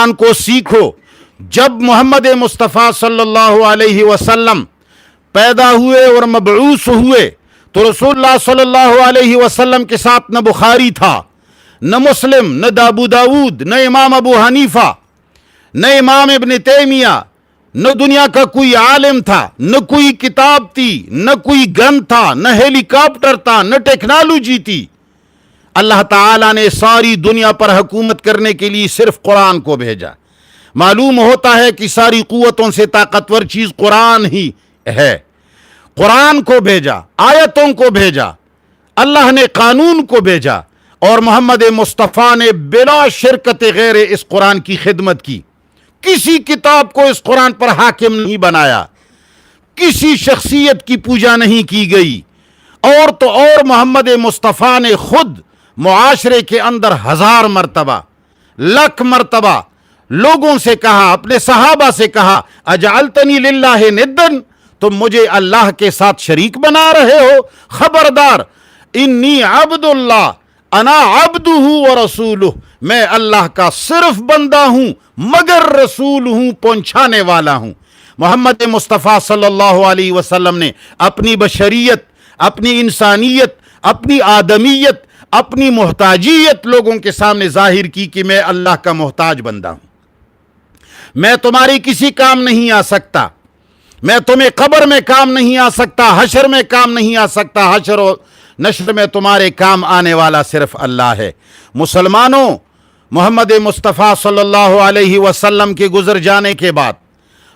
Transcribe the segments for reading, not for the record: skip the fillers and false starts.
कुरान को सीखो। जब मोहम्मद मुस्तफ़ा सल्लल्लाहु अलैहि वसल्लम पैदा हुए और मबऊस हुए तो रसूलुल्लाह सल्लल्लाहु अलैहि वसल्लम के साथ न बुखारी था, न मुस्लिम, न अबू दाऊद, न इमाम अबू हनीफा, न इमाम इब्न तैमिया, न दुनिया का कोई आलिम था, न कोई किताब थी, न कोई गन था, न हेलीकॉप्टर था, न टेक्नोलॉजी थी। अल्लाह ताला ने सारी दुनिया पर हुकूमत करने के लिए सिर्फ कुरान को भेजा। मालूम होता है कि सारी कुव्वतों से ताकतवर चीज कुरान ही है। कुरान को भेजा, आयतों को भेजा, अल्लाह ने कानून को भेजा और मोहम्मद मुस्तफ़ा ने बिला शिरकत गैर इस कुरान की खिदमत की। किसी किताब को इस कुरान पर हाकिम नहीं बनाया, किसी शख्सियत की पूजा नहीं की गई। और तो और मोहम्मद मुस्तफ़ा ने खुद मुआशरे के अंदर 1000 मरतबा, लाख मरतबा लोगों से कहा, अपने सहाबा से कहा, अजअलतनी लिल्लाहि निद्दन, तुम मुझे अल्लाह के साथ शरीक बना रहे हो। खबरदार, इन्नी अब्दुल्लाह अना अब्दुहु व रसूलुहु, मैं अल्लाह का सिर्फ बंदा हूं मगर रसूल हूं, पहुंचाने वाला हूं। मोहम्मद मुस्तफ़ा सल्लल्लाहु अलैहि वसल्लम ने अपनी बशरियत, अपनी इंसानियत, अपनी आदमियत, अपनी मोहताजियत लोगों के सामने जाहिर की कि मैं अल्लाह का मोहताज बंदा हूं। मैं तुम्हारी किसी काम नहीं आ सकता, मैं तुम्हें कब्र में काम नहीं आ सकता, हशर में काम नहीं आ सकता। हशर और नशर में तुम्हारे काम आने वाला सिर्फ अल्लाह है। मुसलमानों, मोहम्मद मुस्तफ़ा सल्लल्लाहु अलैहि वसल्लम के गुजर जाने के बाद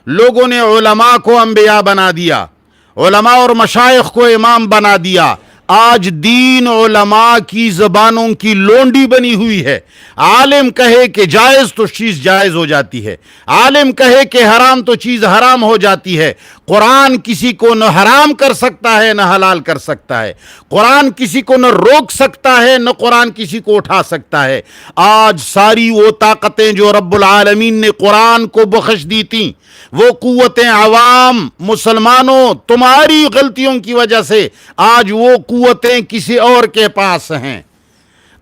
लोगों ने उलमा को अंबिया बना दिया, उलमा और मशाइख को इमाम बना दिया। आज दीन उलमा की ज़बानों की लोंडी बनी हुई है। आलिम कहे कि जायज़ तो चीज़ जायज़ हो जाती है, आलिम कहे कि हराम तो चीज़ हराम हो जाती है। कुरान किसी को न हराम कर सकता है न हलाल कर सकता है। कुरान किसी को न रोक सकता है न कुरान किसी को उठा सकता है। आज सारी वो ताकतें जो रब्बुल आलमीन ने कुरान को बख्श दी थी, वो कुव्वतें अवाम मुसलमानों तुम्हारी गलतियों की वजह से आज वो कुव्वतें किसी और के पास हैं,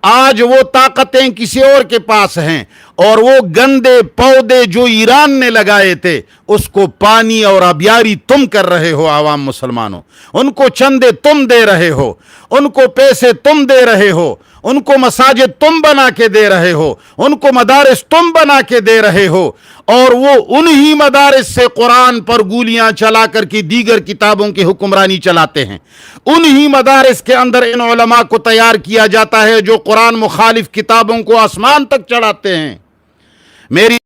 आज वो ताकतें किसी और के पास हैं। और वो गंदे पौधे जो ईरान ने लगाए थे उसको पानी और आबियारी तुम कर रहे हो। आवाम मुसलमानों, उनको चंदे तुम दे रहे हो, उनको पैसे तुम दे रहे हो, उनको मसाजिद तुम बना के दे रहे हो, उनको मदारिस तुम बना के दे रहे हो। और वो उन्हीं मदारिस से कुरान पर गोलियां चला करके दीगर किताबों की हुक्मरानी चलाते हैं। उन्हीं मदारिस के अंदर इन उलमा को तैयार किया जाता है जो कुरान मुखालिफ किताबों को आसमान तक चढ़ाते हैं। मेरी